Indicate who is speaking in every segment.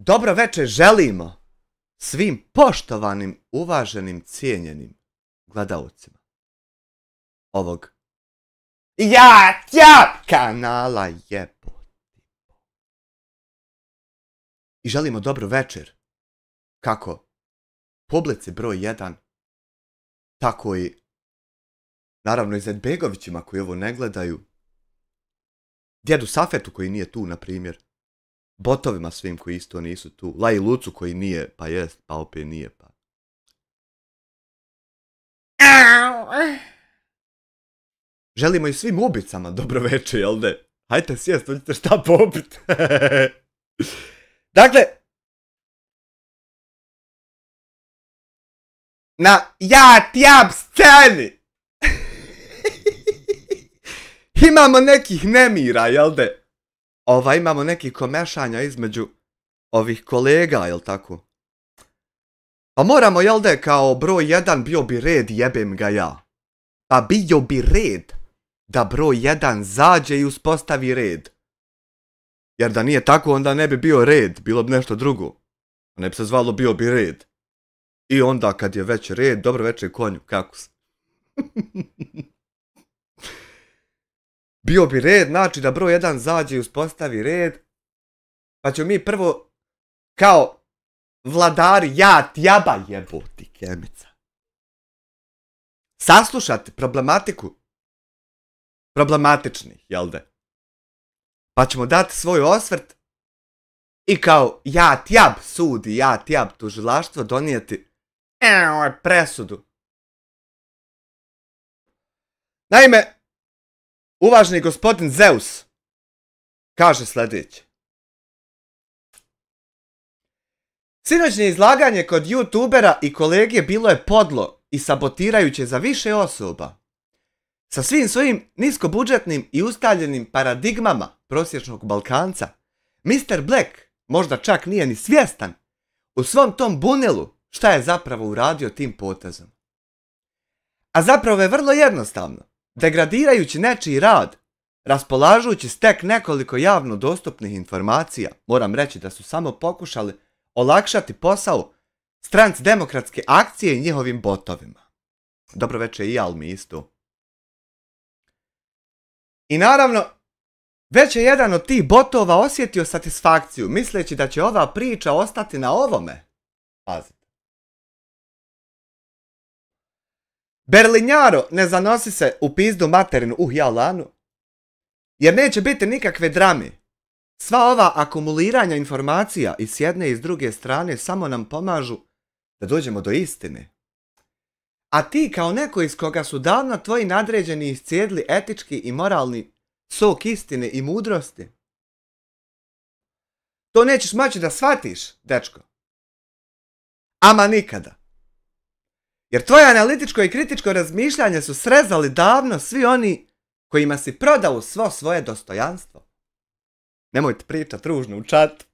Speaker 1: Dobro večer želimo svim poštovanim, uvaženim, cijenjenim gledalcima ovog kanala jebote. I želimo dobro večer kako publici broj 1, tako i naravno i Zedbegovićima koji ovo ne gledaju, djedu Safetu koji nije tu, na primjer, botovima svim koji isto nisu tu, Laji Lucu koji nije, pa jest, pa opet nije, pa. Želimo i svim ubicama dobro večer, jel de? Hajte sjest, hoćete šta popit. Dakle, na jab sceni imamo nekih nemira, jel de? Imamo nekih komešanja između ovih kolega, jel tako? Pa moramo, jel de, kao broj 1 bio bi red, jebem ga ja. Pa bio bi red da broj 1 zađe i uspostavi red. Jer da nije tako, onda ne bi bio red, bilo bi nešto drugo. Ne bi se zvalo bio bi red. I onda kad je već red, dobro večer konju, kako se? Bio bi red, znači da broj 1 zađe i uspostavi red, pa ćemo mi prvo, kao vladari jaba jeboti kemica, saslušati problematiku problematičnih, jel de? Pa ćemo dati svoj osvrt i kao jab sudi, jab tužilaštvo donijeti presudu. Naime, uvaženi gospodin Zeus kaže sljedeće. Sinoćnje izlaganje kod youtubera i kolege bilo je podlo i sabotirajuće za više osoba. Sa svim svojim niskobudžetnim i ustaljenim paradigmama prosječnog Balkanca, Mr. Black možda čak nije ni svjestan u svom tom bunilu šta je zapravo uradio tim potezom. A zapravo je vrlo jednostavno. Degradirajući nečiji rad, raspolažući s tek nekoliko javno dostupnih informacija, moram reći da su samo pokušali olakšati posao stranci demokratske akcije i njihovim botovima. Dobro večer i Almi isto. I naravno, već je jedan od tih botova osjetio satisfakciju, misleći da će ova priča ostati na ovome. Pazite. Berlinjaro, ne zanosi se u pizdu materinu jalanu, jer neće biti nikakve drame. Sva ova akumuliranja informacija i s jedne i s druge strane samo nam pomažu da dođemo do istine. A ti kao neko iz koga su davno tvoji nadređeni iscijedili etički i moralni sok istine i mudrosti, to nećeš moći da shvatiš, dečko. Ama nikada. Jer tvoje analitičko i kritičko razmišljanje su srezali davno svi oni kojima si prodao svo svoje dostojanstvo. Nemojte pričat ružno u čatu.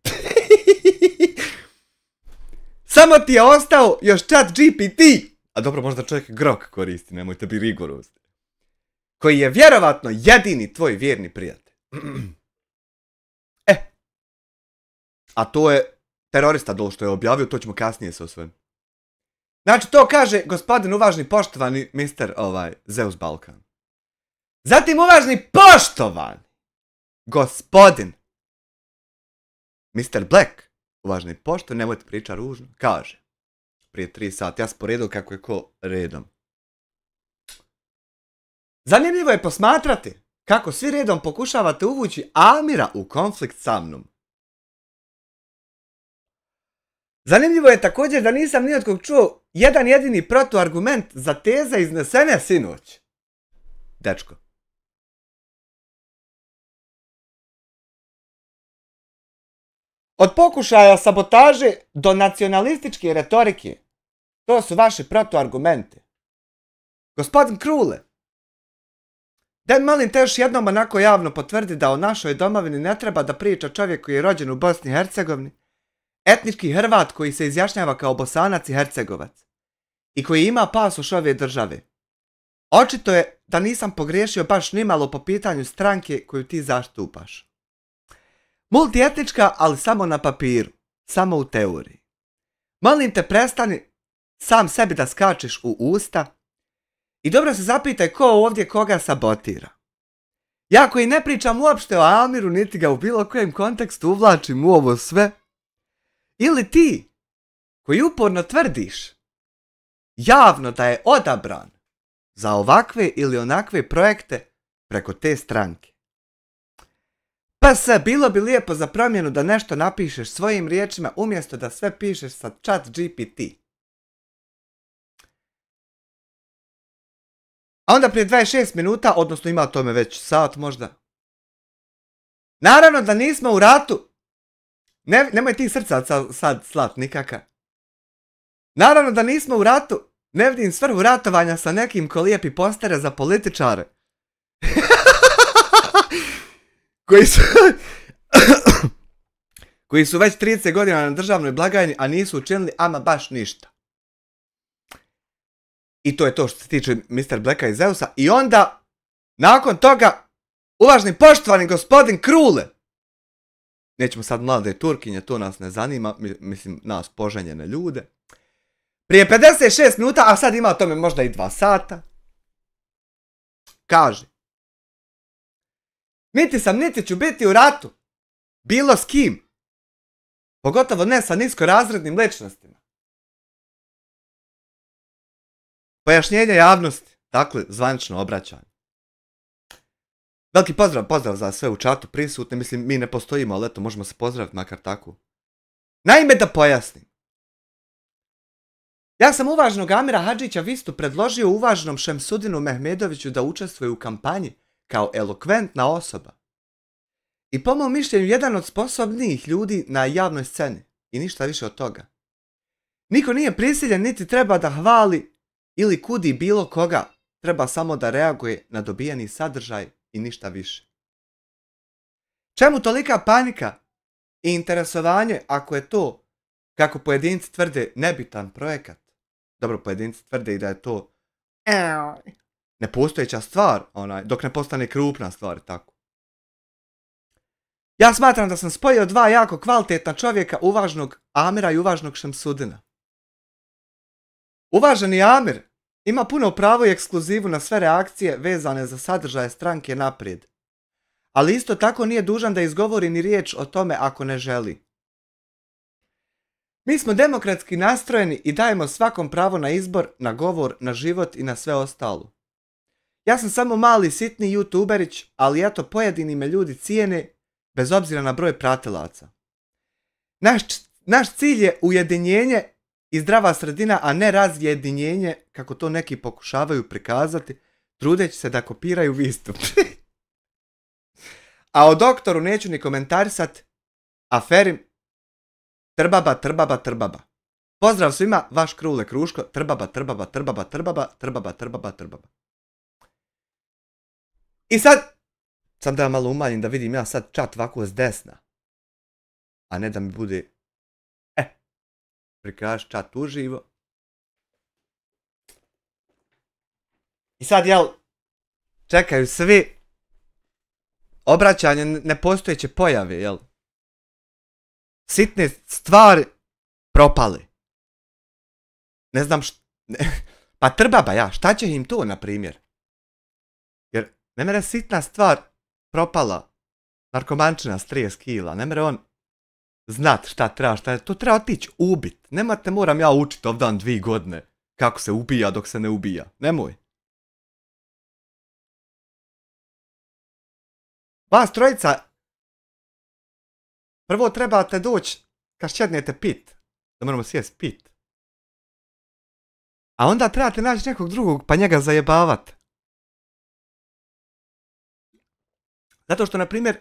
Speaker 1: Samo ti je ostao još chat GPT. A dobro, možda čovjek Grok koristi, nemojte biti rigorozni. Koji je vjerovatno jedini tvoj vjerni prijatelj. A to je terorista dol što je objavio, to ćemo kasnije se osvrnuti. Znači, to kaže gospodin uvažni poštovani Mr. Zeus Balkan. Zatim uvažni poštovani gospodin Mr. Black, uvažni poštovani, nemojte pričati ružno, kaže prije 3 sata, ja sporedio kako je ko redom. Zanimljivo je posmatrati kako svi redom pokušavate uvući Amira u konflikt sa mnom. Zanimljivo je također da nisam ni od kog čuo jedan jedini protuargument za teze iznesene sinoć. Dečko. Od pokušaja sabotaže do nacionalističke retorike, to su vaši protuargumenti. Gospodin Krule, daj molim te još jednom onako javno potvrdi da o našoj domovini ne treba da priča čovjek koji je rođen u Bosni i Hercegovini, etnički Hrvat koji se izjašnjava kao Bosanac i Hercegovac i koji ima pasoš ove države. Očito je da nisam pogriješio baš nimalo po pitanju stranke koju ti zastupaš. Multietnička, ali samo na papiru. samo u teoriji. Molim te, prestani sam sebi da skačeš u usta i dobro se zapitaj ko ovdje koga sabotira. Ja koji ne pričam uopšte o Amiru, niti ga u bilo kojem kontekstu uvlačim u ovo sve, ili ti koji uporno tvrdiš javno da je odabran za ovakve ili onakve projekte preko te stranke. Pa se, bilo bi lijepo za promjenu da nešto napišeš svojim riječima umjesto da sve pišeš sa ChatGPT. A onda prije 26 minuta, odnosno ima tome već sat možda. Naravno da nismo u ratu. Nemoj ti srca sad slat nikaka. Naravno da nismo u ratu. Ne vidim svrhu ratovanja sa nekim ko lijepi postere za političare. koji su već 30 godina na državnoj blagajni, a nisu učinili ama baš ništa. I to je to što se tiče Mr. Blacka i Zeusa. I onda, nakon toga, uvaženi poštovani gospodin Krule. Nećemo sad mlade Turkinje, to nas ne zanima, mislim, nas poženjene ljude. Prije 56 minuta, a sad ima o tome možda i 2 sata, kaže: niti sam, niti ću biti u ratu. Bilo s kim. Pogotovo ne sa niskorazrednim ličnostima. Pojašnjenje javnosti. Dakle, zvanično obraćanje. Veliki pozdrav za sve u čatu prisutne. Mislim, mi ne postojimo, ali eto, možemo se pozdraviti makar tako. Naime, da pojasnim. Ja sam uvaženog Amira Hadžića Vistu predložio uvaženom Šemsudinu Mehmedoviću da učestvuje u kampanji kao elokventna osoba. I po mom mišljenju jedan od sposobnijih ljudi na javnoj sceni. I ništa više od toga. Niko nije prisiljen niti treba da hvali ili kudi bilo koga. Treba samo da reaguje na dobijeni sadržaj i ništa više. Čemu tolika panika i interesovanje ako je to, kako pojedinci tvrde, nebitan projekat? Dobro, pojedinci tvrde i da je to nepostojeća stvar, dok ne postane krupna stvar, tako. Ja smatram da sam spojio 2 jako kvalitetna čovjeka, uvažnog Amira i uvažnog Šemsudina. Uvaženi Amir ima puno pravo i ekskluzivu na sve reakcije vezane za sadržaje stranke naprijed. Ali isto tako nije dužan da izgovori ni riječ o tome ako ne želi. Mi smo demokratski nastrojeni i dajemo svakom pravo na izbor, na govor, na život i na sve ostalo. Ja sam samo mali sitni youtuberić, ali eto pojedini me ljudi cijene bez obzira na broj pratilaca. Naš cilj je ujedinjenje i zdrava sredina, a ne razjedinjenje, kako to neki pokušavaju prikazati, trudeći se da kopiraju Vistu. A o doktoru neću ni komentarisat, aferim, trbaba. Pozdrav svima, vaš Krule Kruško, trbaba. I sad, sam da malo umanjim da vidim ja sad čat ovako s desna. A ne da mi bude, prikaž čat uživo. I sad, jel, čekaju svi obraćanje nepostojeće pojave, jel? Sitne stvari propale. Ne znam pa trbaba ja, šta će im to, na primjer? Jer ne mere sitna stvar propala, narkomančina s 30 kila, ne mere on znat šta treba, to treba otići ubit. Nemate, moram ja učiti ovdan 2 godine kako se ubija dok se ne ubija. Nemoj. Vas trojica, prvo trebate doći kad šćednete pit, da moramo sjest pit. A onda trebate naći nekog drugog pa njega zajebavat. Zato što, na primjer,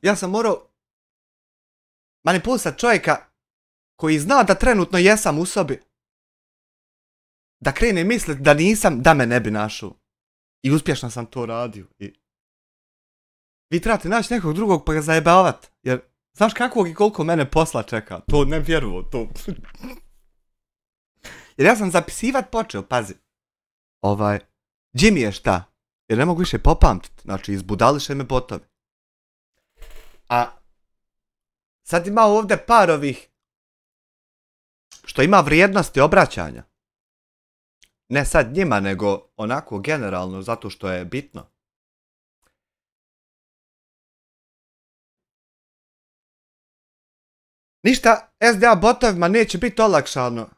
Speaker 1: ja sam morao manipulisat čovjeka koji zna da trenutno jesam u sobi, da krene mislit da nisam, da me ne bi našao. I uspješno sam to radio. I vi trebate naći nekog drugog pa ga zajebavat. Jer znaš kakvog i koliko mene posla čeka? To ne vjerujem, to. Jer ja sam zapisivat počeo, pazi. Gdje mi je šta? Jer ne mogu više popamtit. Znači, izbudališe me botovi. A sad ima ovdje par ovih što ima vrijednosti obraćanja. Ne sad njima, nego onako generalno, zato što je bitno. Ništa SDA botovima neće biti olakšano.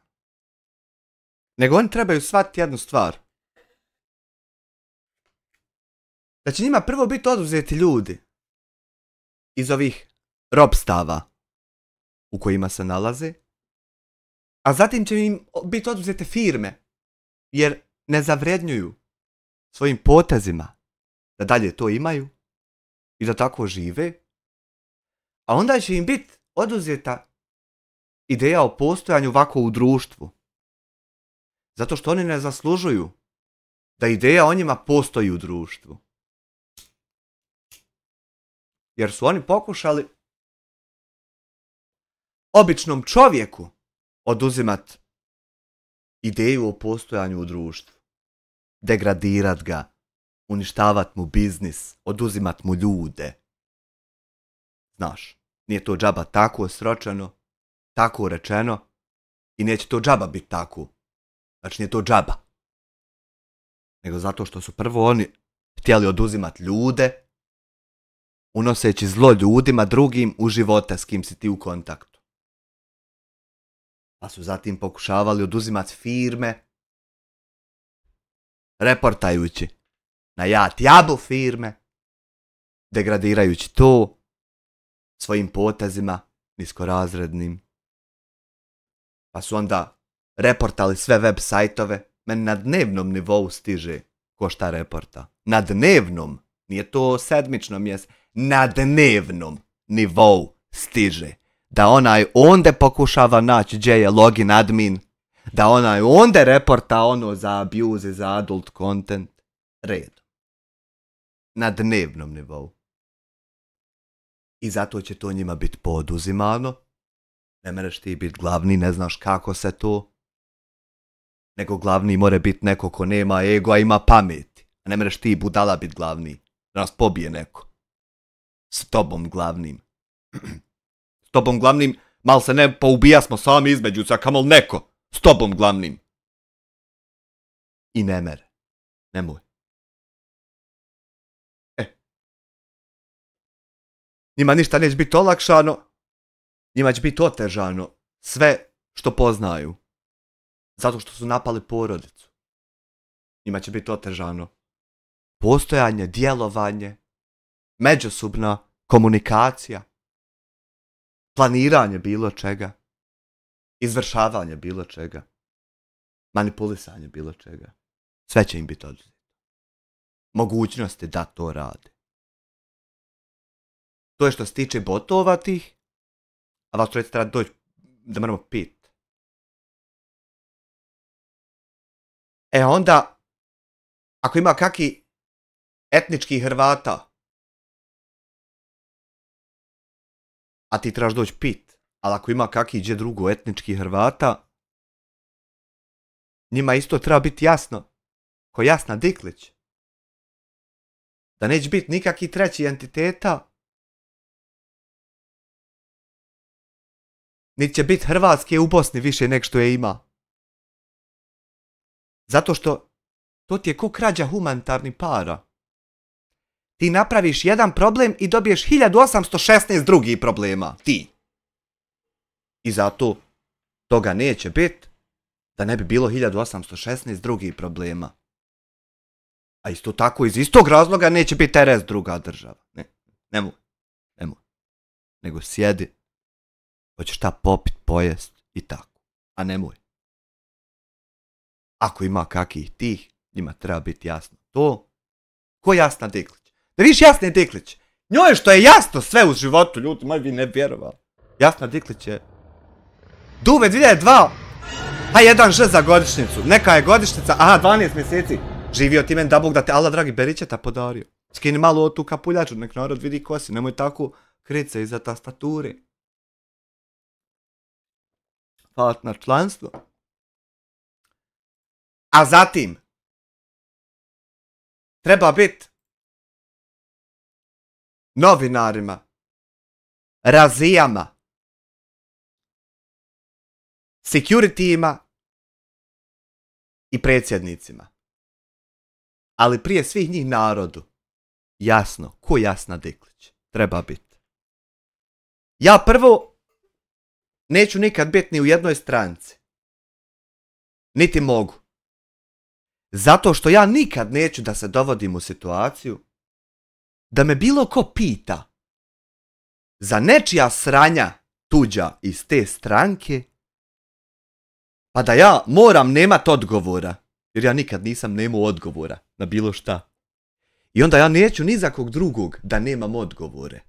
Speaker 1: Nego oni trebaju shvatiti jednu stvar. Da će njima prvo biti oduzeti ljudi iz ovih ropstava u kojima se nalaze, a zatim će im biti oduzete firme, jer ne zavrednjuju svojim potezima da dalje to imaju i da tako žive, a onda će im biti oduzeta ideja o postojanju ovako u društvu. Zato što oni ne zaslužuju da ideja o njima postoji u društvu. Jer su oni pokušali običnom čovjeku oduzimat ideju o postojanju u društvu. Degradirat ga, uništavat mu biznis, oduzimat mu ljude. Znaš, nije to džaba tako sročeno, tako rečeno i neće to džaba biti tako. Znači nije to džaba. Nego zato što su prvo oni htjeli oduzimat ljude, unoseći zlo ljudima drugim u živote s kim si ti u kontaktu. Pa su zatim pokušavali oduzimat firme, reportajući na jat jabu firme, degradirajući to svojim potezima niskorazrednim. Pa su onda reportali sve web sajtove. Meni na dnevnom nivou stiže ko šta reporta. Na dnevnom, nije to sedmično mjesto, na dnevnom nivou stiže da onaj onde pokušava naći gdje je login admin, da onaj onde reporta ono za abuse, za adult content, red. Na dnevnom nivou. I zato će to njima biti poduzimano. Ne mereš ti biti glavni, ne znaš kako se to. Nego glavni more biti neko ko nema ego, a ima pameti. A ne mereš ti budala biti glavni. Da nas pobije neko. S tobom glavnim. S tobom glavnim, mal se ne poubija smo sami između se, a kamol neko. S tobom glavnim. I ne mere. Nemoj. Njima ništa neće biti olakšano. Njima će biti otežano. Sve što poznaju. Zato što su napali porodicu. Njima će biti otežano postojanje, djelovanje, međusobna komunikacija, planiranje bilo čega, izvršavanje bilo čega, manipulisanje bilo čega. Sve će im biti oduzeto. Mogućnosti da to rade. To je što se tiče botova tih, a vas ću treba doći da moramo pit. E onda, ako ima kakvi etnički Hrvata, a ti trebaš doći pit, ali ako ima kakvi gdje drugo etnički Hrvata, njima isto treba biti jasno, ko Jasna Diklić, da neće biti nikakvi treći entiteta, niti će biti Hrvatske u Bosni više nek što je ima. Zato što to ti je ko krađa humanitarnih para. Ti napraviš jedan problem i dobiješ 1816 drugih problema. Ti. I zato toga neće biti da ne bi bilo 1816 drugih problema. A isto tako iz istog razloga neće biti RS druga država. Nemoj. Nego sjedi. Hoćeš šta popit, pojest i tako. A nemoj. Ako ima kakvih tih, njima treba biti jasno. To, ko Jasna Diklić? Da viš Jasne Diklić, njoj što je jasno sve u životu, ljudi moji, vi ne vjerovali. Jasna Diklić je Duve 2002, a jedan Ž za godišnjicu. Neka je godišnjica, aha, 12 mjeseci. Živio ti men da Bog da te Allah dragi Berićeta podario. Skini malo od tu kapuljaču, nek narod vidi ko si, nemoj tako krit se iza tastature. Hvala na članstvo. A zatim treba biti novinarima, razijama, securityima i predsjednicima. Ali prije svih njih narodu. Jasno, ko Jasna Diklić. Treba biti. Ja prvo neću nikad biti ni u jednoj stranci. Niti mogu. Zato što ja nikad neću da se dovodim u situaciju da me bilo ko pita za nečija sranja tuđa iz te stranke, pa da ja moram nemat odgovora, jer ja nikad nisam nemao odgovora na bilo šta. I onda ja neću ni za kog drugog da nemam odgovore.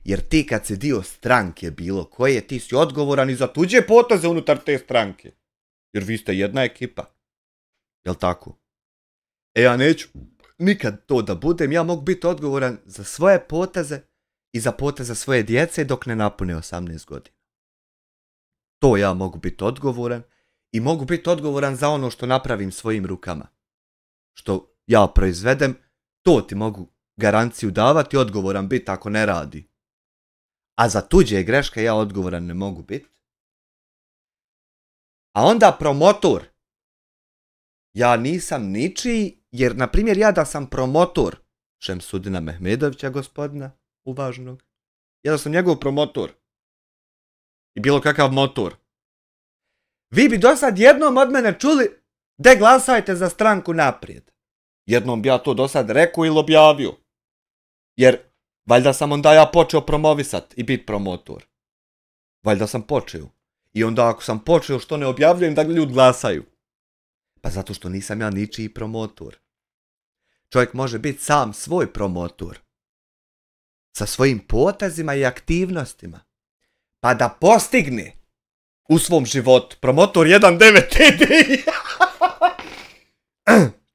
Speaker 1: Jer ti kad si dio stranke bilo koje, ti si odgovoran i za tuđe poteze unutar te stranke. Jer vi ste jedna ekipa. Jel' tako? Ja neću nikad to da budem, ja mogu biti odgovoran za svoje poteze i za poteze svoje djece dok ne napune 18 godina. To ja mogu biti odgovoran i mogu biti odgovoran za ono što napravim svojim rukama. Što ja proizvedem, to ti mogu garanciju davati, odgovoran biti ako ne radi. A za tuđe greške ja odgovoran ne mogu biti. A onda promotor. Ja nisam ničiji, jer, na primjer, ja da sam promotor Šemsudina Mehmedovića, gospodina uvaženog, ja da sam njegov promotor i bilo kakav motor, vi bi do sad jednom od mene čuli da glasajte za stranku Naprijed. Jednom bi ja to do sad rekao ili objavio. Jer valjda sam onda ja počeo promovisat i biti promotor. Valjda sam počeo. I onda ako sam počeo, što ne objavljujem da ljudi glasaju? Pa zato što nisam ja ničiji promotor. Čovjek može biti sam svoj promotor. Sa svojim potezima i aktivnostima. Pa da postigne u svom životu promotor 1.9 TDI.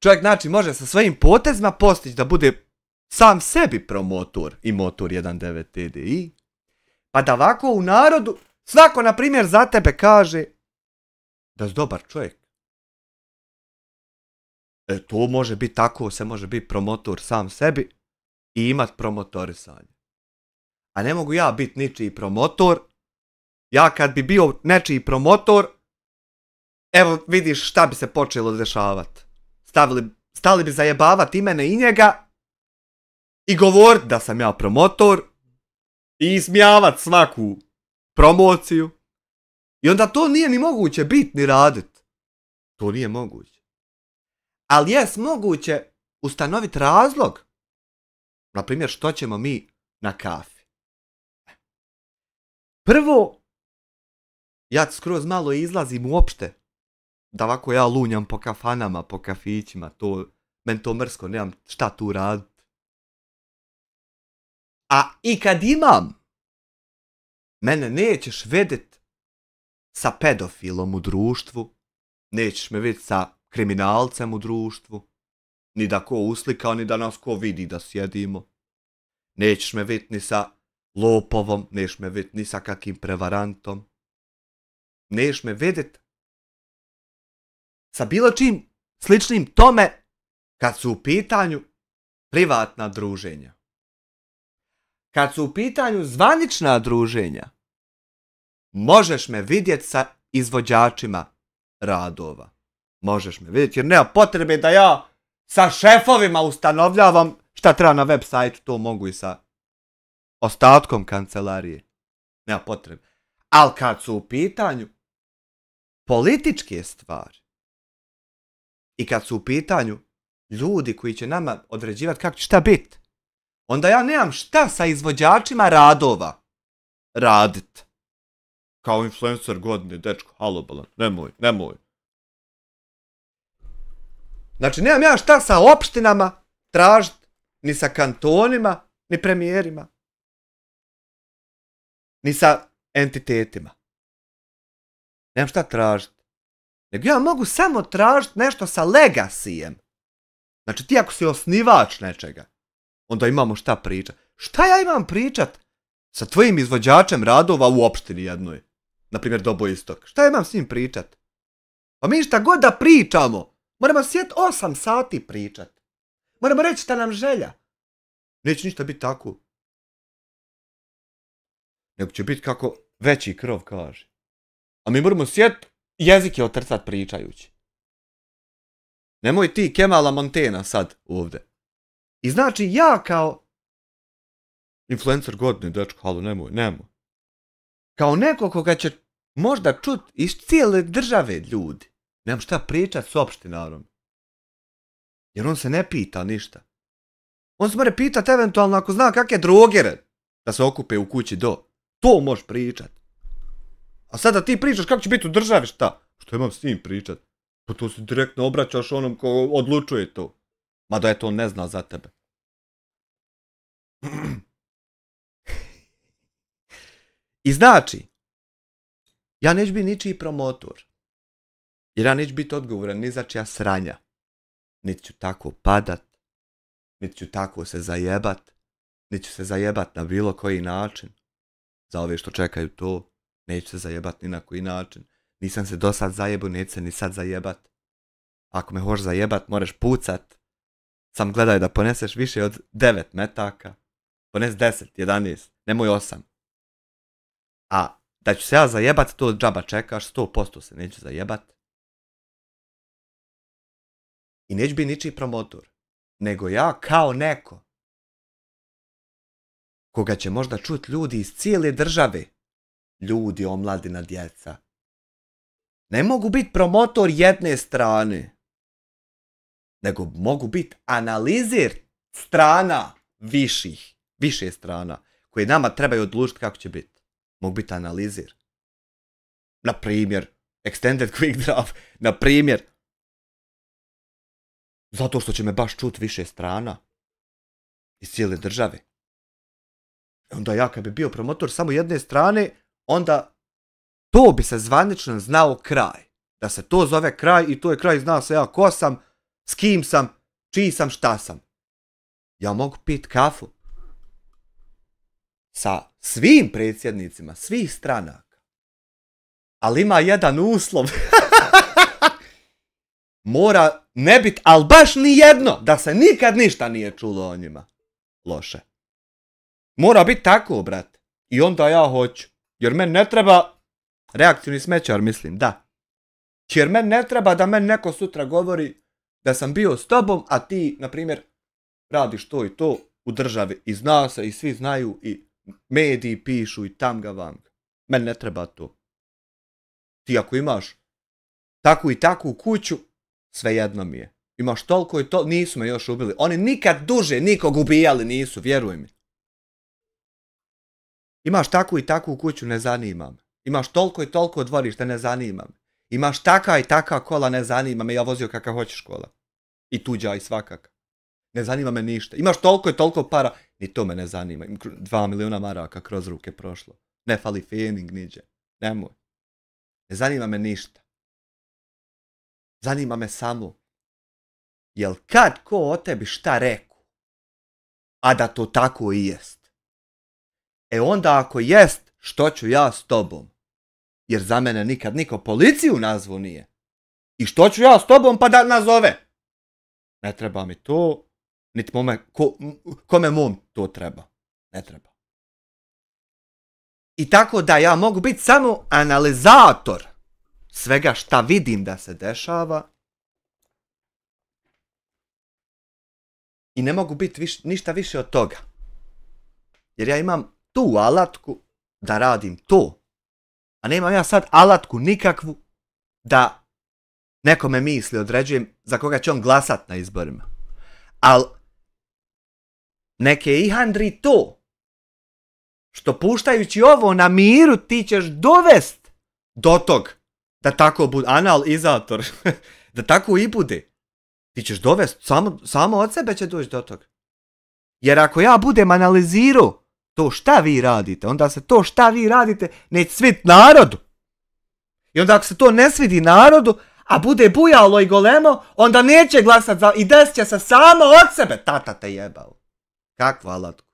Speaker 1: Čovjek znači može sa svojim potezima postići da bude sam sebi promotor i motor 1.9 TDI. Pa da ovako u narodu svako, na primjer, za tebe kaže da si dobar čovjek. To može biti tako, se može biti promotor sam sebi i imat promotorisanje. A ne mogu ja biti ničiji promotor. Ja kad bi bio nečiji promotor, evo vidiš šta bi se počelo dešavati. Stali bi zajebavati i mene i njega i govorit da sam ja promotor i ismijavat svaku promociju. I onda to nije ni moguće biti ni radit. To nije moguće. Ali jes moguće ustanoviti razlog. Naprimjer, što ćemo mi na kafi. Prvo, ja skroz malo izlazim uopšte. Da ovako ja lunjam po kafanama, po kafićima. Meni to mrsko, nemam šta tu raditi. A i kad imam, mene nećeš vidjeti sa pedofilom u društvu. Nećeš me vidjeti sa kriminalcem u društvu. Ni da ko uslikao, ni da nas ko vidi da sjedimo. Nećeš me vidjeti ni sa lopovom, nećeš me vidjeti ni sa kakim prevarantom. Nećeš me vidjeti sa bilo čim sličnim tome kad su u pitanju privatna druženja. Kad su u pitanju zvanična druženja, možeš me vidjeti sa izvođačima radova. Možeš me vidjeti, jer nema potrebe da ja sa šefovima ustanovljavam šta treba na web sajtu, to mogu i sa ostatkom kancelarije. Nema potrebe. Ali kad su u pitanju političke stvari i kad su u pitanju ljudi koji će nama određivati kako će šta biti, onda ja nemam šta sa izvođačima radova radit. Kao influencer godine, dečko, halobalan, nemoj. Znači, nemam ja šta sa opštinama tražit, ni sa kantonima, ni premijerima, ni sa entitetima. Nemam šta tražit. Nego ja mogu samo tražit nešto sa legacyjem. Znači, ti ako si osnivač nečega, onda imamo šta pričat. Šta ja imam pričat sa tvojim izvođačem radova u opštini jednoj? Naprimjer, Dobo Istok. Šta ja imam s njim pričat? Pa mi šta god da pričamo, moramo sjeti 8 sati pričat. Moramo reći šta nam želja. Neće ništa biti tako. Nego će biti kako veći krov kaže. A mi moramo sjet jezike otrcat pričajući. Nemoj ti Kemala Montana sad ovdje. I znači ja kao influencer godine, dečko, halo, nemoj. Kao neko koga će možda čut iz cijele države ljudi. Nemam šta pričat s opštinarom. Jer on se ne pita ništa. On se more pitat eventualno ako zna kakve drogere da se okupe u kući do. To možeš pričat. A sada ti pričaš kako će biti u državi, šta? Što imam s njim pričat? Pa to se direktno obraćaš onom ko odlučuje to. Mada eto on ne zna za tebe. I znači, ja neću biti ničiji promotor. Jer ja neću biti odgovoran ni za čija sranja. Niti ću tako padat, niti ću tako se zajebat, niti ću se zajebat na bilo koji način. Za ove što čekaju to, neću se zajebat ni na koji način. Nisam se do sad zajebu, neću se ni sad zajebat. Ako me hoš zajebat, moraš pucat. Sam gledaj da poneseš više od 9 metaka. Pones 10, 11, nemoj 8. A da ću se ja zajebat, to džaba čekaš, 100% se neću zajebat. I neću biti ničiji promotor. Nego ja kao neko koga će možda čut ljudi iz cijele države. Ljudi, omladina, djeca. Ne mogu biti promotor jedne strane. Nego mogu biti analizir strana više strana. Koje nama trebaju odlučiti kako će biti. Mogu biti analizir. Na primjer, extended quick draft. Na primjer, zato što će me baš čut više strana. Iz cijele države. Onda ja kad bi bio promotor samo jedne strane, onda to bi se zvanično znao kraj. Da se to zove kraj i to je kraj, zna se ja ko sam, s kim sam, čiji sam, šta sam. Ja mogu pit kafu sa svim predsjednicima, svih stranaka. Ali ima jedan uslov. Mora ne bit, ali baš ni jedno, da se nikad ništa nije čulo o njima. Loše. Mora biti tako, brat. I onda ja hoću. Jer meni ne treba, reakcijni smećar mislim, da. Jer meni ne treba da meni neko sutra govori da sam bio s tobom, a ti, na primjer, radiš to i to u državi. I zna se, i svi znaju, i mediji pišu, i tamga vamga. Meni ne treba to. Ti ako imaš takvu i takvu kuću, svejedno mi je. Imaš toliko i to, nisu me još ubili. Oni nikad duže nikog ubijali nisu, vjeruj mi. Imaš takvu i takvu kuću, ne zanima me. Imaš toliko i toliko dvorišta, ne zanima me. Imaš taka i taka kola, ne zanima me. Ja vozio kakav hoćeš kola. I tuđa i svakaka. Ne zanima me ništa. Imaš toliko i toliko para, ni to me ne zanima. 2 miliona maraka kroz ruke prošlo. Ne fali fening niđe. Nemoj. Ne zanima me ništa. Zanima me samo. Jel kad ko o tebi šta reku? A da to tako i jest. E onda ako jest, što ću ja s tobom? Jer za mene nikad niko policiju nazvu nije. I što ću ja s tobom pa da nazove? Ne treba mi to, niti kome mom to treba. Ne treba. I tako da ja mogu biti samo analizator svega šta vidim da se dešava. I ne mogu biti ništa više od toga. Jer ja imam tu alatku da radim to. A nemam ja sad alatku nikakvu da nekome misli određujem za koga će on glasat na izborima. Al neke i handri to. Što puštajući ovo na miru ti ćeš dovest do tog da tako bude analizator. Da tako i bude. Ti ćeš dovest, samo od sebe će doći do toga. Jer ako ja budem analizirao to šta vi radite, onda se to šta vi radite neće svit narodu. I onda ako se to ne svidi narodu, a bude bujalo i golemo, onda neće glasat za... I desit će se samo od sebe. Tata te jebao. Kakvu alatku?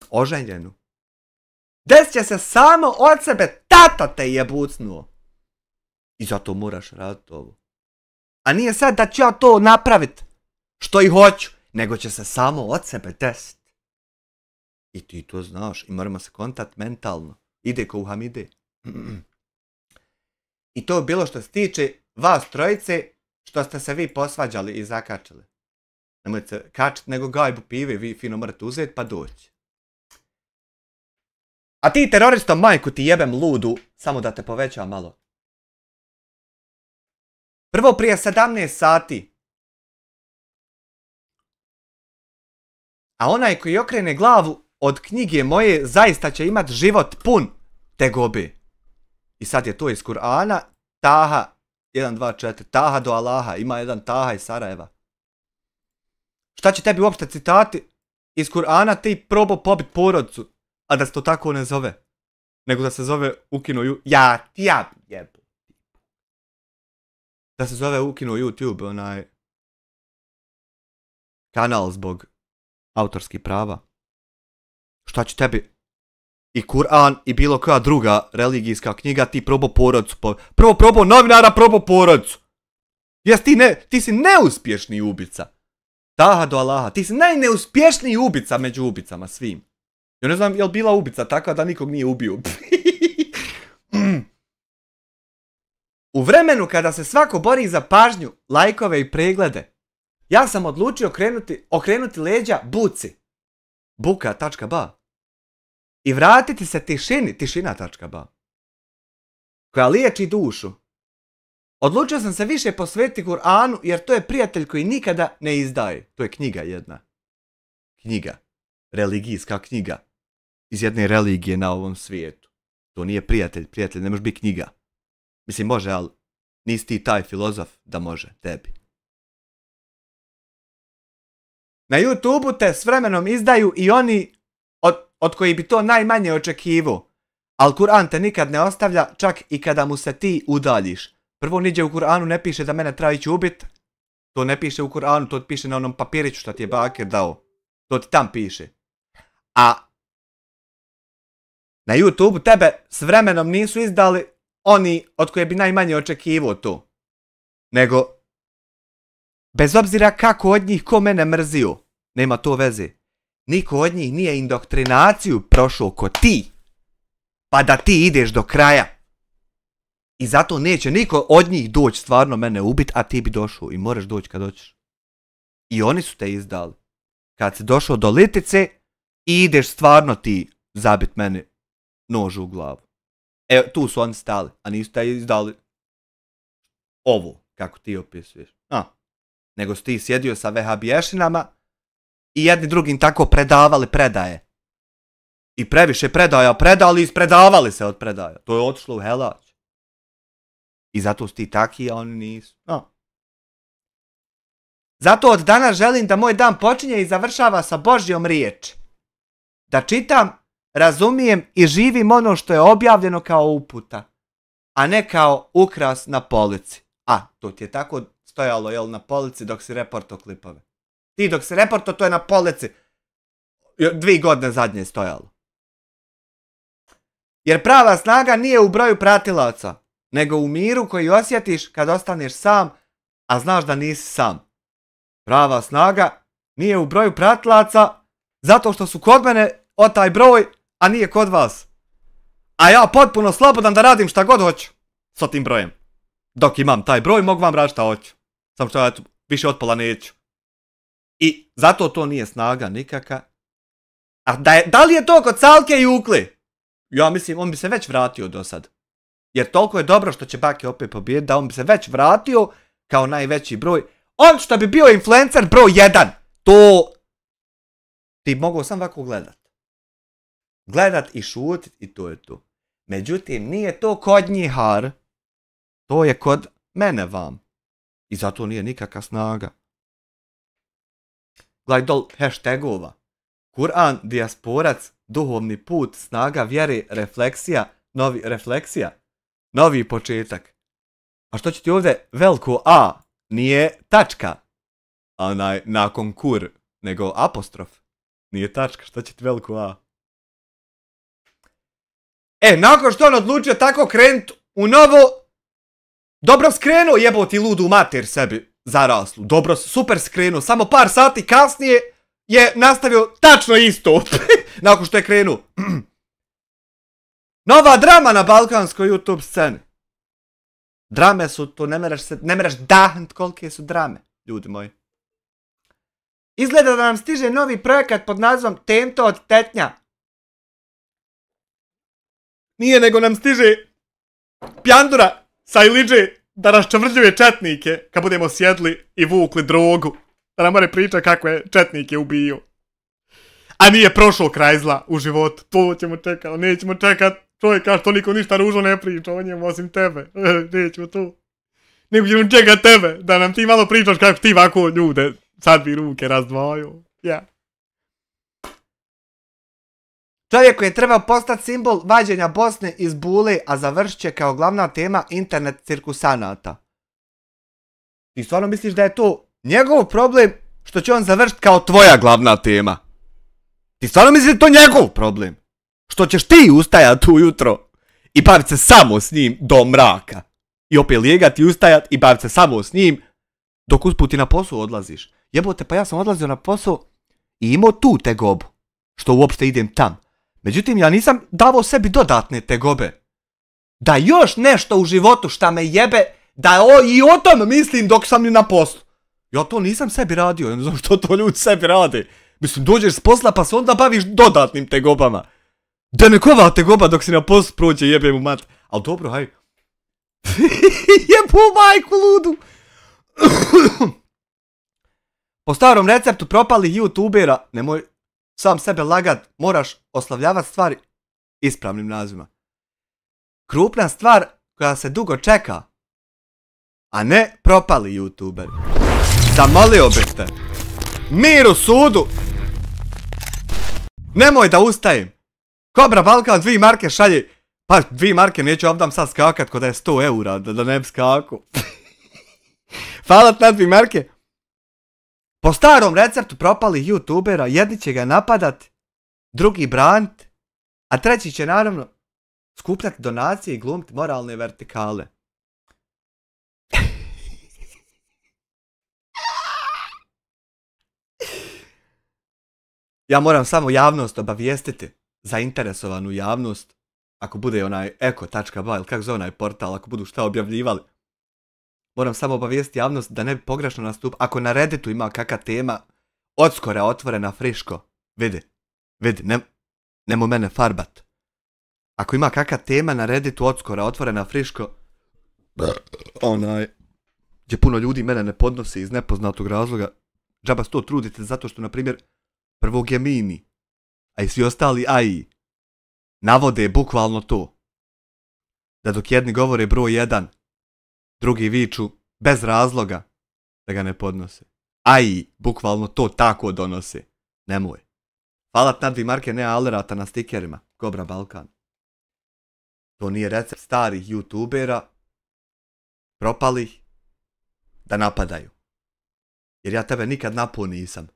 Speaker 1: Oženjenu. Desit će se samo od sebe. Tata te jebucnuo. I zato moraš raditi ovo. A nije sad da ću ja to napravit što i hoću, nego će se samo od sebe desit. I ti to znaš i moramo se kontat mentalno. Ide ko u Hamide. I to je bilo što se tiče vas trojice, što ste se vi posvađali i zakačili. Nemojte se kačiti, nego gajbu pive, vi fino morate uzeti pa doći. A ti teroristom majku ti jebem ludu, samo da te poveća malo. Prvo prije 17 sati. A onaj koji okrene glavu od knjige moje zaista će imat život pun tegobe. I sad je to iz Kur'ana. Taha 1, 2, 4. Taha do Allaha. Ima jedan Taha iz Sarajeva. Šta će tebi uopšte citati iz Kur'ana? Ti probao pobit porodcu. A da se to tako ne zove. Nego da se zove ukinuo jebu. Da se zove ukinuo YouTube, onaj kanal zbog autorskih prava. Šta će tebi i Kur'an i bilo koja druga religijska knjiga, ti probao porodcu. Prvo probao novinara, probao porodcu. Ti si neuspješni ubica. Taha do Allaha, ti si najneuspješniji ubica među ubicama svim. Ja ne znam je li bila ubica takva da nikog nije ubio. U vremenu kada se svako bori za pažnju, lajkove i preglede, ja sam odlučio okrenuti leđa buci. Buka.ba. I vratiti se tišini, tišina.ba. Koja liječi dušu. Odlučio sam se više posvetiti Kur'anu jer to je prijatelj koji nikada ne izdaje. To je knjiga jedna. Knjiga. Religijska knjiga. Iz jedne religije na ovom svijetu. To nije prijatelj, ne može biti knjiga. Mislim može, ali nisi ti taj filozof da može tebi. Na YouTube-u te s vremenom izdaju i oni od koji bi to najmanje očekivao. Ali Kur'an te nikad ne ostavlja čak i kada mu se ti udaljiš. Prvo niđe u Kur'anu ne piše da mene treba ići ubit. To ne piše u Kur'anu, to piše na onom papiriću što ti je Bakir dao. To ti tam piše. A na YouTube-u tebe s vremenom nisu izdali oni od koje bi najmanje očekivao to. Nego, bez obzira kako od njih ko mene mrzio, nema to veze. Niko od njih nije indoktrinaciju prošao ko ti. Pa da ti ideš do kraja. I zato neće niko od njih doći stvarno mene ubit, a ti bi došao i moraš doći kad doćeš. I oni su te izdali. Kad si došao do litice i ideš stvarno ti zabit mene nož u glavu. Tu su oni stali, a nisu te izdali ovo, kako ti opisuješ. Nego si ti sjedio sa vehabiješinama i jedni drugim tako predavali predaje. I previše predaja predali i ispredavali se od predaja. To je otišlo u helać. I zato su ti taki, a oni nisu. Zato od danas želim da moj dan počinje i završava sa Božjom riječi. Da čitam, razumijem i živim ono što je objavljeno kao uputa, a ne kao ukras na polici. To ti je tako stojalo, jel, na polici dok si reporto klipove. Ti dok si reporto, to je na polici 2 godine zadnje je stojalo. Jer prava snaga nije u broju pratilaca, nego u miru koji osjetiš kad ostaneš sam, a znaš da nisi sam. Prava snaga nije u broju pratilaca zato što su kod mene taj broj, a nije kod vas. A ja potpuno slobodan da radim šta god hoću sa tim brojem. Dok imam taj broj, mogu vam raditi šta hoću. Samo što ja više od pola neću. I zato to nije snaga nikaka. A da li je to kod Salke i Ukli? Ja mislim, on bi se već vratio do sad. Jer toliko je dobro što će Bake opet pobijediti, da on bi se već vratio kao najveći broj. On što bi bio influencer broj 1. To ti mogu sam ovako gledat. Gledat i šutit i to je to. Međutim, nije to kod njihar. To je kod mene vam. I zato nije nikakva snaga. Gledaj dol hashtagova. Kur'an, dijasporac, duhovni put, snaga vjere, refleksija, novi početak. A što će ti ovdje veliko A? Nije tačka. Nakon kur, nego apostrof. Nije tačka, što će ti veliko A? Nakon što on odlučio tako krenut u novo, dobro skrenuo, jebo ti ludu mater sebi zaraslu. Dobro, super skrenuo, samo par sati kasnije je nastavio tačno isto. Nakon što je krenuo. Nova drama na balkanskoj YouTube sceni. Drame su tu, ne mereš dahnut kolike su drame, ljudi moji. Izgleda da nam stiže novi projekat pod nazvom Tento od Tetnja. Nije, nego nam stiže pjandura sa Iliđe da raščavrđuje četnike kad budemo sjedli i vukli drogu. Da nam more priča kako je četnike ubio. A nije prošao kraj zla u životu. To ćemo čekati, nećemo čekat. Čovjek kaže, to niko ništa ružno ne priča o njemu osim tebe. Nećemo to. Nego ćemo čekat tebe, da nam ti malo pričaš kako ti ovako ljude sad bi ruke razdvaju. Ja. Čovjek koji je trebao postati simbol vađenja Bosne iz bule, a završit će kao glavna tema internet cirkusanata. Ti stvarno misliš da je to njegov problem što će on završiti kao tvoja glavna tema? Ti stvarno misliš da je to njegov problem? Što ćeš ti ustajati ujutro i baviti se samo s njim do mraka. I opet lijegati i ustajati i baviti se samo s njim dok usput i na posao odlaziš. Jebote, pa ja sam odlazio na posao i imao tu tegobu. Što uopšte idem tam. Međutim, ja nisam davao sebi dodatne tegobe. Da još nešto u životu šta me jebe, da i o tom mislim dok sam na poslu. Ja to nisam sebi radio, ja ne znam što to ljudi sebi rade. Mislim, dođeš s posla pa se onda baviš dodatnim tegobama. Da nekova tegoba dok si na poslu prođe, jebe mu mat. Ali dobro, haj. Jebu majku ludu. Po starom receptu propalih youtubera, nemoj sam sebe lagat, moraš oslavljavati stvari ispravnim nazivima. Krupna stvar koja se dugo čeka, a ne propali youtuberi. Zamolio bih te. Mir u sudu. Nemoj da ustajem. Kobra Balkan 2 marke šalje. Pa 2 marke neću ovdam sad skakat ko da je 100 eura, da ne bi skaku. Hvala na 2 marke. Po starom receptu propalih youtubera jedni će ga napadat, drugi branit, a treći će naravno skupljati donacije i glumiti moralne vertikale. Ja moram samo javnost obavijestiti, zainteresovanu javnost, ako bude onaj eko.ba ili kako zove onaj portal, ako budu šta objavljivali. Moram samo obavijestiti javnost da ne bi pogrešno nastup. Ako na Redditu ima kakva tema, odskora otvorena friško. Vidi, nemoj mene farbat. Ako ima kakva tema na Redditu odskora otvorena friško, gdje puno ljudi mene ne podnosi iz nepoznatog razloga, džaba se to trudite zato što, na primjer, prvog je Mini, a i svi ostali AI, navode bukvalno to. Da dok jedni govore broj 1, drugi viču bez razloga da ga ne podnose. AI bukvalno to tako donose. Nemoj. Hvala na 2 marke, ne alerata na stikerima. Kobra Balkan. To nije recept starih youtubera, propalih, da napadaju. Jer ja tebe nikad napao nisam.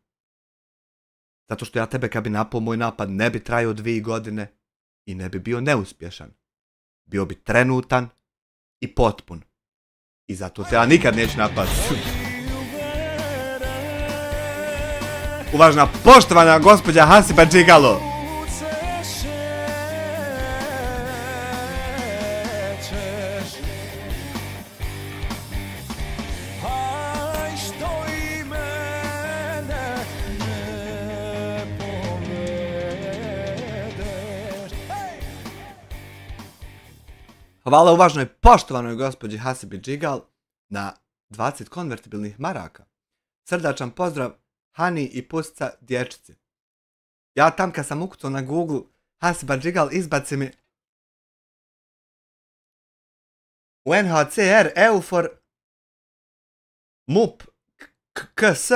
Speaker 1: Zato što ja tebe kad bi napao, moj napad ne bi trajao 2 godine i ne bi bio neuspješan. Bio bi trenutan i potpun. I zato te ja nikad neću napasti. Uvažena poštovana gospođa Hasiba Džigalo. Hvala uvažnoj poštovanoj gospođi Hasibi Džigal na 20 konvertibilnih maraka. Srdačan pozdrav Hani i Pustica dječici. Ja tam kad sam ukucao na Google Hasiba Džigal izbaci mi UNHCR, EUFOR, MUP, KS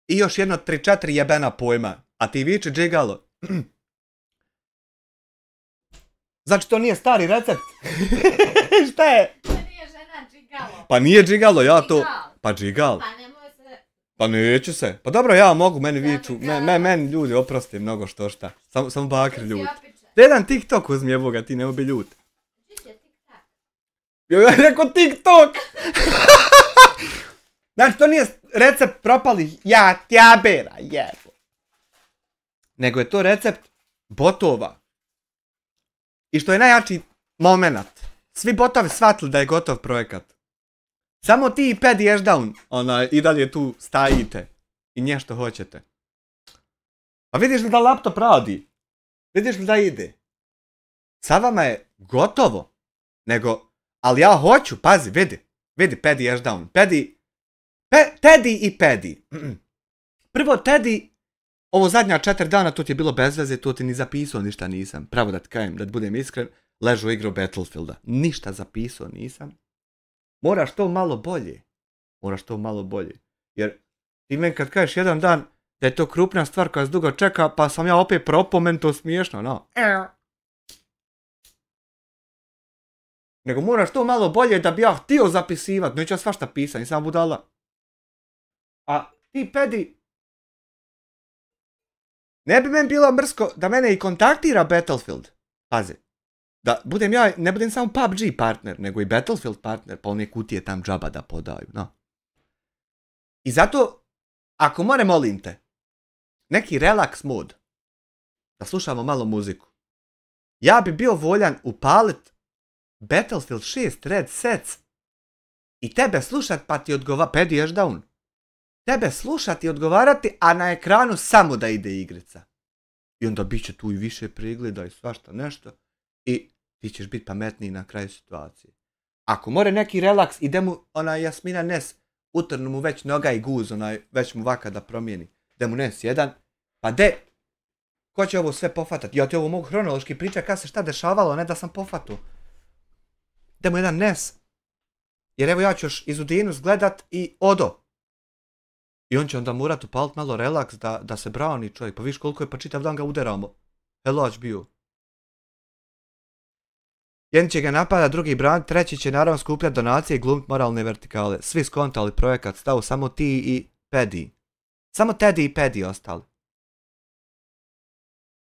Speaker 1: i još jedno 3-4 jebena pojma. A ti viče Džigalo. Znači to nije stari recept. Šta je?
Speaker 2: To nije žena Džigalo.
Speaker 1: Pa nije Džigalo, ja to... Pa Džigal.
Speaker 2: Pa nemoj se...
Speaker 1: Pa neću se. Pa dobro, ja mogu, meni viču. Meni ljudi oprosti mnogo što šta. Samo bakri ljud. Jedan TikTok uzmi, evo ga, ti ne bi ljud.
Speaker 2: Gdje je TikTok?
Speaker 1: Ja rekao TikTok! Znači to nije recept propalih jabera, jebo. Nego je to recept botova. I što je najjači moment. Svi botovi shvatili da je gotov projekat. Samo ti i Paddy Ashdown i dalje tu stajite. I nešto hoćete. Pa vidiš li da laptop radi? Vidiš li da ide? Sa vama je gotovo. Ali ja hoću, pazi, vidi Paddy Ashdown. Teddy i Paddy. Prvo Teddy, ovo zadnja 4 dana to ti je bilo bez veze, to ti ni zapisao ništa nisam. Pravo da ti kajem, da ti budem iskren, ležu u igru Battlefielda. Ništa zapisao nisam. Moraš to malo bolje. Jer ti meni kad kažeš jedan dan da je to krupna stvar koja se dugo čeka, pa sam ja opet propao, meni to smiješno, no. Nego moraš to malo bolje da bi ja htio zapisivat, neću ja svašta pisati, nisam budala. A ti Paddy, ne bi meni bilo mrsko da mene i kontaktira Battlefield. Pazi, da budem ja, ne budem samo PUBG partner, nego i Battlefield partner, pa one kutije tam džaba da podaju, no. I zato, ako molim te, neki relax mod, da slušamo malo muziku, ja bi bio voljan upalit Battlefield 6 Red Sets i tebe slušat pa ti Paddy Ashdown. Tebe slušati i odgovarati, a na ekranu samo da ide igrica. I onda bit će tu i više pregleda i svašta nešto. I ti ćeš biti pametniji na kraju situacije. Ako more neki relaks, ide mu Jasmina Nes, utrnu mu već noga i guz, već mu vaka da promijeni. Da mu Nes jedan, pa ko će ovo sve pofatati? Ja ti ovo mogu hronološki pričati kada se šta dešavalo, ne da sam pofatu. Da mu jedan Nes. Jer evo ja ću još iz Udinu zgledat i odo. I on će onda morat upalit malo relaks da se brani čovjek. Pa viš koliko je, pa čitav dan ga uderamo. Helać bio. Jedan će ga napadat, drugi branit, treći će naravno skupljati donacije i glumit moralne vertikale. Svi skontali projekat, stavu samo ti i Paddy. Samo Teddy i Paddy ostali.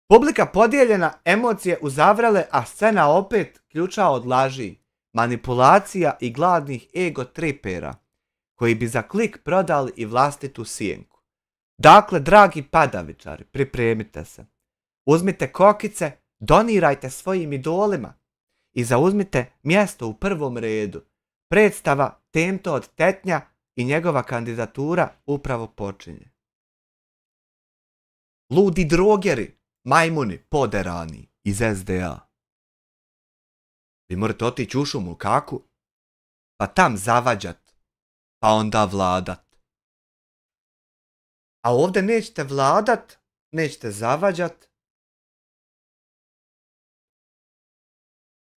Speaker 1: Publika podijeljena, emocije uzavrele, a scena opet ključa od laži, manipulacija i gladnih ego tripera, koji bi za klik prodali i vlastitu sjenku. Dakle, dragi padavičari, pripremite se. Uzmite kokice, donirajte svojim idolima i zauzmite mjesto u prvom redu. Predstava Temto od Tetnja i njegova kandidatura upravo počinje. Ludi drogeri, majmuni, poderani iz SDA. Vi morate otići u šumu, kaku, pa tam zavađat, pa onda vladat. A ovdje nećete vladat, nećete zavađat.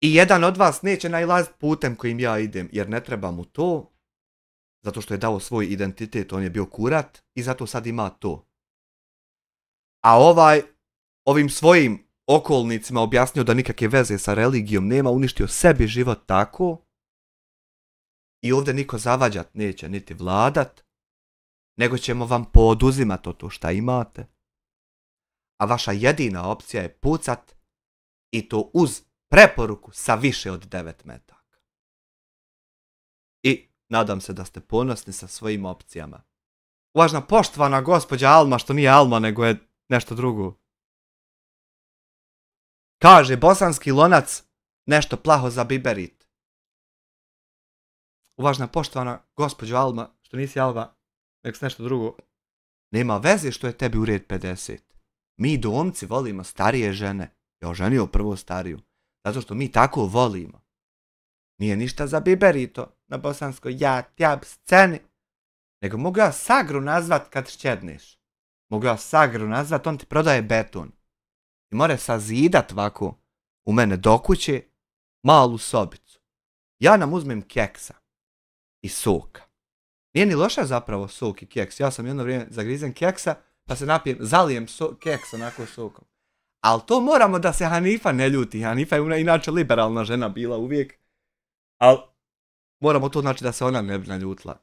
Speaker 1: I jedan od vas neće nailaziti putem kojim ja idem, jer ne treba mu to, zato što je dao svoj identitet, on je bio kurat i zato sad ima to. A ovim svojim okolnicima objasnio da nikakve veze sa religijom nema, uništio sebi život tako. I ovdje niko zavađat neće, niti vladat, nego ćemo vam poduzimat to šta imate. A vaša jedina opcija je pucat i to uz preporuku sa više od 9 metaka. I nadam se da ste ponosni sa svojim opcijama. Uvažna poštovana gospođa Alma, što nije Alma nego je nešto drugo. Kaže bosanski lonac nešto plaho za biberit. Uvažna poštovana gospođo Alma, što nisi Alma, nego s nešto drugo. Nema veze što je tebi u red 50. Mi domci volimo starije žene. Ja oženio prvo stariju. Zato što mi tako volimo. Nije ništa za biberito na bosanskoj ja-tjab sceni. Nego mogu ja Sagru nazvat kad šćedneš. Mogu ja Sagru nazvat, on ti prodaje beton. I more sazidat ovako u mene do kuće malu sobicu. Ja nam uzmem keksa i soka. Nije ni loša zapravo sok i keks. Ja sam jedno vrijeme zagrizem keksa pa se napijem, zalijem keks onako sokom. Ali to moramo da se Hanifa ne ljuti. Hanifa je inače liberalna žena bila uvijek. Ali moramo to znači da se ona ne bi naljutila.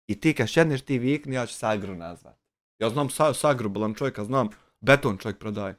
Speaker 1: I ti kad šćedneš ti vikni, ja ću Sagru nazvat. Ja znam Sagru, bolan čovjeka, znam beton čovjek prodaje.